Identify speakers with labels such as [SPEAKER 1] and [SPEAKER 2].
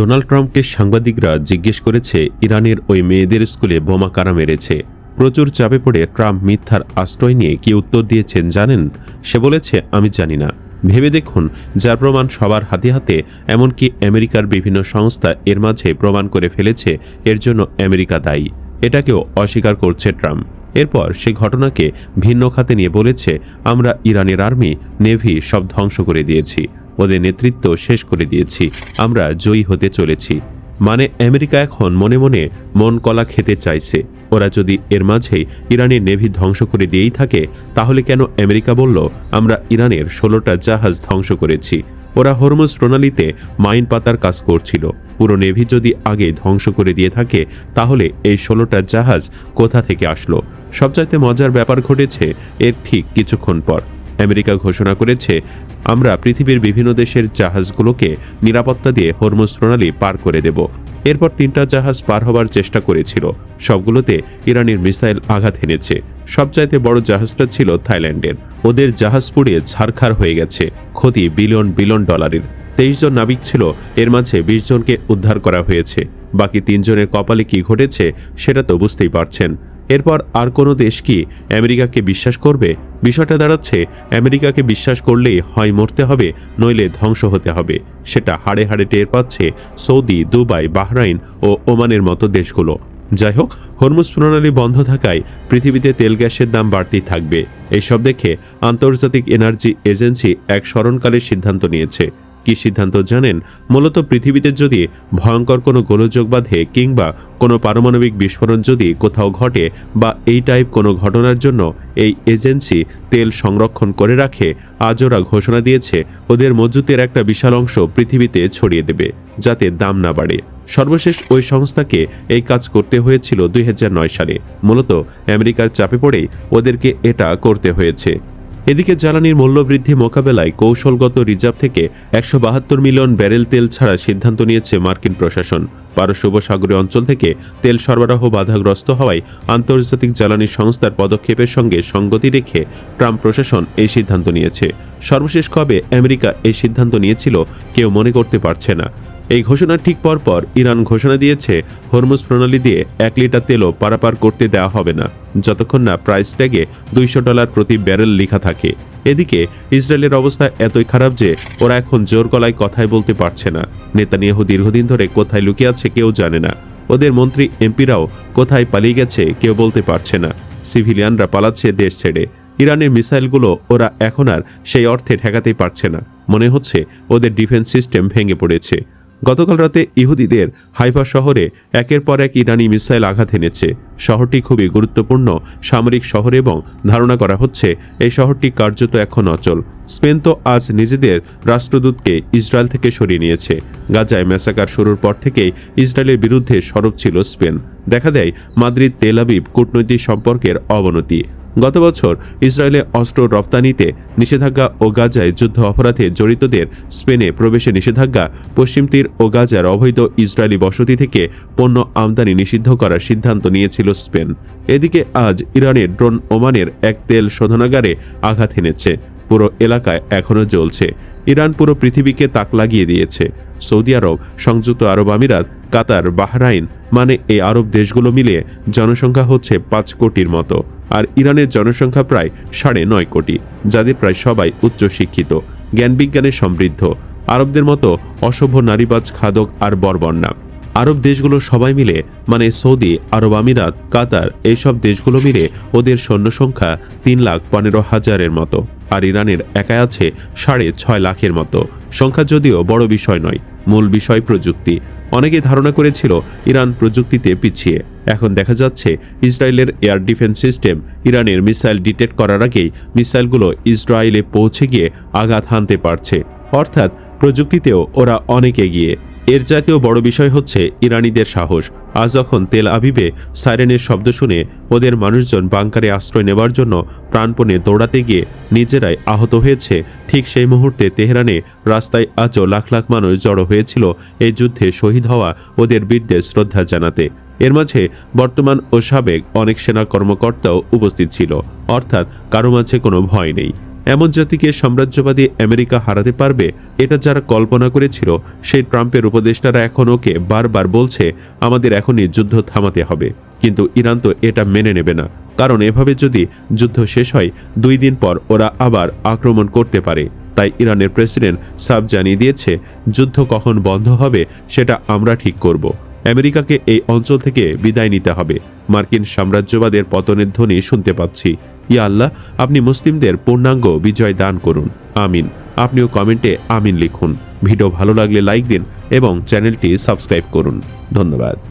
[SPEAKER 1] Donald ট্রাম্পকে সাংবাদিকরা জিজ্ঞেস করেছে ইরানের ওই মেয়েদের স্কুলে বোমা কারা মেরেছে। প্রচুর চাপে পড়ে ট্রাম্প মিথ্যার আশ্রয় নিয়ে কি উত্তর দিয়েছেন জানেন? সে বলেছে, আমি জানি না। ভেবে দেখুন, যার প্রমাণ সবার হাতে হাতে, এমনকি আমেরিকার বিভিন্ন সংস্থা এর মাঝে প্রমাণ করে ফেলেছে এর জন্য আমেরিকা দায়ী। এটাকেও অস্বীকার করছে ট্রাম্প। এরপর সে ঘটনাকে ভিন্ন খাতে নিয়ে বলেছে, আমরা ইরানের আর্মি, নেভি সব ধ্বংস করে দিয়েছি, ওদের নেতৃত্ব শেষ করে দিয়েছি, আমরা জয়ী হতে চলেছি। মানে আমেরিকা এখন মনে মনে মন কলা খেতে চাইছে। ওরা যদি এর মাঝেই ইরানের নেভি ধ্বংস করে দিয়েই থাকে, তাহলে কেন আমেরিকা বলল আমরা ইরানের 16টা জাহাজ ধ্বংস করেছি? ওরা হরমুজ প্রণালীতে মাইন পাতার কাজ করছিল। পুরো নেভি যদি আগে ধ্বংস করে দিয়ে থাকে, তাহলে এই 16টা জাহাজ কোথা থেকে আসলো? সবচাইতে মজার ব্যাপার ঘটেছে এর ঠিক কিছুক্ষণ পর। আমেরিকা ঘোষণা করেছে, আমরা পৃথিবীর বিভিন্ন দেশের জাহাজগুলোকে নিরাপত্তা দিয়ে হরমুজ প্রণালী পার করে দেব। এরপর 3টা জাহাজ পার হবার চেষ্টা করেছিল, সবগুলোতে ইরানের মিসাইল আঘাত এনেছে। সবচাইতে বড় জাহাজটা ছিল থাইল্যান্ডের। ওদের জাহাজ পুড়ে ছারখার হয়ে গেছে, ক্ষতি বিলিয়ন বিলিয়ন ডলারের। 23 জন নাবিক ছিল, এর মাঝে 20 জনকে উদ্ধার করা হয়েছে। বাকি 3 জনের কপালে কি ঘটেছে সেটা তো বুঝতেই পারছেন। এরপর আর কোনো দেশ কি আমেরিকাকে বিশ্বাস করবে? বিষয়টা দাঁড়াচ্ছে, আমেরিকাকে বিশ্বাস করলেই হয় মরতে হবে, নইলে ধ্বংস হতে হবে। সেটা হাড়ে হাড়ে টের পাচ্ছে সৌদি, দুবাই, বাহরাইন ও ওমানের মতো দেশগুলো। যাই হোক, হরমুজ প্রণালী বন্ধ থাকায় পৃথিবীতে তেল গ্যাসের দাম বাড়তেই থাকবে। এইসব দেখে আন্তর্জাতিক এনার্জি এজেন্সি এক স্মরণকালের সিদ্ধান্ত নিয়েছে। কি সিদ্ধান্ত জানেন? মূলত পৃথিবীতে যদি ভয়ঙ্কর কোনো গোলযোগ বাঁধে কিংবা কোনো পারমাণবিক বিস্ফোরণ যদি কোথাও ঘটে বা এই টাইপ কোনো ঘটনার জন্য এই এজেন্সি তেল সংরক্ষণ করে রাখে, আজ ওরা ঘোষণা দিয়েছে ওদের মজুতের একটা বিশাল অংশ পৃথিবীতে ছড়িয়ে দেবে, যাতে দাম না বাড়ে। সর্বশেষ ওই সংস্থাকে এই কাজ করতে হয়েছিল 2009 সালে। মূলত আমেরিকার চাপে পড়েই ওদেরকে এটা করতে হয়েছে। এদিকে জ্বালানির মূল্যবৃদ্ধি মোকাবেলায় কৌশলগত রিজার্ভ থেকে 172 মিলিয়ন ব্যারেল তেল ছাড়ার সিদ্ধান্ত নিয়েছে মার্কিন প্রশাসন। পারস্য উপসাগরীয় অঞ্চল থেকে তেল সরবরাহ বাধাগ্রস্ত হওয়ায় আন্তর্জাতিক জ্বালানি সংস্থার পদক্ষেপের সঙ্গে সঙ্গতি রেখে ট্রাম্প প্রশাসন এই সিদ্ধান্ত নিয়েছে। সর্বশেষ কবে আমেরিকা এই সিদ্ধান্ত নিয়েছিল কেউ মনে করতে পারছে না। এই ঘোষণার ঠিক পরপর ইরান ঘোষণা দিয়েছে, হরমুজ প্রণালী দিয়ে 1 লিটার তেলও পারাপার করতে দেওয়া হবে না, যতক্ষণ না প্রাইস ট্যাগে $200 প্রতি ব্যারেল লেখা থাকে। এদিকে ইসরায়েলের অবস্থা এতই খারাপ যে ওরা এখন জোর গলায় কথাই বলতে পারছে না। নেতানিয়াহু দীর্ঘদিন ধরে কোথায় লুকিয়ে আছে কেউ জানে না। ওদের মন্ত্রী এমপিরাও কোথায় পালিয়ে গেছে কেউ বলতে পারছে না। সিভিলিয়ানরা পালাচ্ছে দেশ ছেড়ে। ইরানের মিসাইলগুলো ওরা এখন আর সেই অর্থে ঠেকাতেই পারছে না। মনে হচ্ছে ওদের ডিফেন্স সিস্টেম ভেঙে পড়েছে। গতকাল রাতে ইহুদিদের হাইফা শহরে একের পর এক ইরানি মিসাইল আঘাত এনেছে। শহরটি খুবই গুরুত্বপূর্ণ সামরিক শহর এবং ধারণা করা হচ্ছে এই শহরটি কার্যত এখন অচল। স্পেন তো আজ নিজেদের রাষ্ট্রদূতকে ইসরায়েল থেকে সরিয়ে নিয়েছে। গাজায় ম্যাসাকার শুরুর পর থেকেই ইসরায়েলের বিরুদ্ধে সরব ছিল স্পেন। দেখা দেয় মাদ্রিদ তেল আবিব কূটনৈতিক সম্পর্কের অবনতি। গত বছর ইসরায়েলে অস্ত্র রপ্তানিতে নিষেধাজ্ঞা ও গাজায় যুদ্ধ অপরাধে জড়িতদের স্পেনে প্রবেশে নিষেধাজ্ঞা, পশ্চিম তীর ও গাজার অবৈধ ইসরায়েলি বসতি থেকে পণ্য আমদানি নিষিদ্ধ করার সিদ্ধান্ত নিয়েছিল স্পেন। এদিকে আজ ইরানের ড্রোন ওমানের এক তেল শোধনাগারে আঘাত এনেছে। পুরো এলাকায় এখনও জ্বলছে। ইরান পুরো পৃথিবীকে তাক লাগিয়ে দিয়েছে। সৌদি আরব, সংযুক্ত আরব আমিরাত, কাতার, বাহরাইন, মানে এই আরব দেশগুলো মিলিয়ে জনসংখ্যা হচ্ছে 5 কোটির মতো। আর ইরানের জনসংখ্যা প্রায় 9.5 কোটি, যাদের প্রায় সবাই উচ্চশিক্ষিত, জ্ঞানবিজ্ঞানে সমৃদ্ধ। আরবদের মতো অসভ্য, নারীবাজ, খাদক আর বর্বর না। আরব দেশগুলো সবাই মিলে, মানে সৌদি আরব আমিরাত, কাতার, এইসব দেশগুলো মিলে ওদের সৈন্য সংখ্যা 3,15,000-এর মতো। আর ইরানের একাই আছে 6.5 লাখের মতো। সংখ্যা যদিও বড় বিষয় নয়, মূল বিষয় প্রযুক্তি। অনেকে ধারণা করেছিল ইরান প্রযুক্তিতে পিছিয়ে। এখন দেখা যাচ্ছে ইসরায়েলের এয়ার ডিফেন্স সিস্টেম ইরানের মিসাইল ডিটেক্ট করার আগেই মিসাইলগুলো ইসরায়েলে পৌঁছে গিয়ে আঘাত হানতে পারছে। অর্থাৎ প্রযুক্তিতেও ওরা অনেক এগিয়ে। এর চাইতেও বড় বিষয় হচ্ছে ইরানিদের সাহস। আজ যখন তেল আবিবে সাইরেনের শব্দ শুনে ওদের মানুষজন বাংকারে আশ্রয় নেবার জন্য প্রাণপণে দৌড়াতে গিয়ে নিজেরাই আহত হয়েছে, ঠিক সেই মুহূর্তে তেহরানে রাস্তায় আজও লাখ লাখ মানুষ জড়ো হয়েছিল এই যুদ্ধে শহীদ হওয়া ওদের বীরদের শ্রদ্ধা জানাতে। এর মাঝে বর্তমান ও সাবেক অনেক সেনা কর্মকর্তাও উপস্থিত ছিল। অর্থাৎ কারো মাঝে কোনো ভয় নেই। এমন জাতিকে সাম্রাজ্যবাদী আমেরিকা হারাতে পারবে, এটা যারা কল্পনা করেছিল সেই ট্রাম্পের উপদেষ্টারা এখন ওকে বারবার বলছে আমাদের এখনই যুদ্ধ থামাতে হবে। কিন্তু ইরান তো এটা মেনে নেবে না, কারণ এভাবে যদি যুদ্ধ শেষ হয় 2 দিন পর ওরা আবার আক্রমণ করতে পারে। তাই ইরানের প্রেসিডেন্ট সাফ জানিয়ে দিয়েছে যুদ্ধ কখন বন্ধ হবে সেটা আমরা ঠিক করব। আমেরিকাকে এই অঞ্চল থেকে বিদায় নিতে হবে। মার্কিন সাম্রাজ্যবাদের পতনের ধ্বনি শুনতে পাচ্ছি। ইয়া আল্লাহ, আপনি মুসলিমদের পূর্ণাঙ্গ বিজয় দান করুন, আমিন। আপনিও কমেন্টে আমিন লিখুন। ভিডিও ভালো লাগলে লাইক দিন এবং চ্যানেলটি সাবস্ক্রাইব করুন। ধন্যবাদ।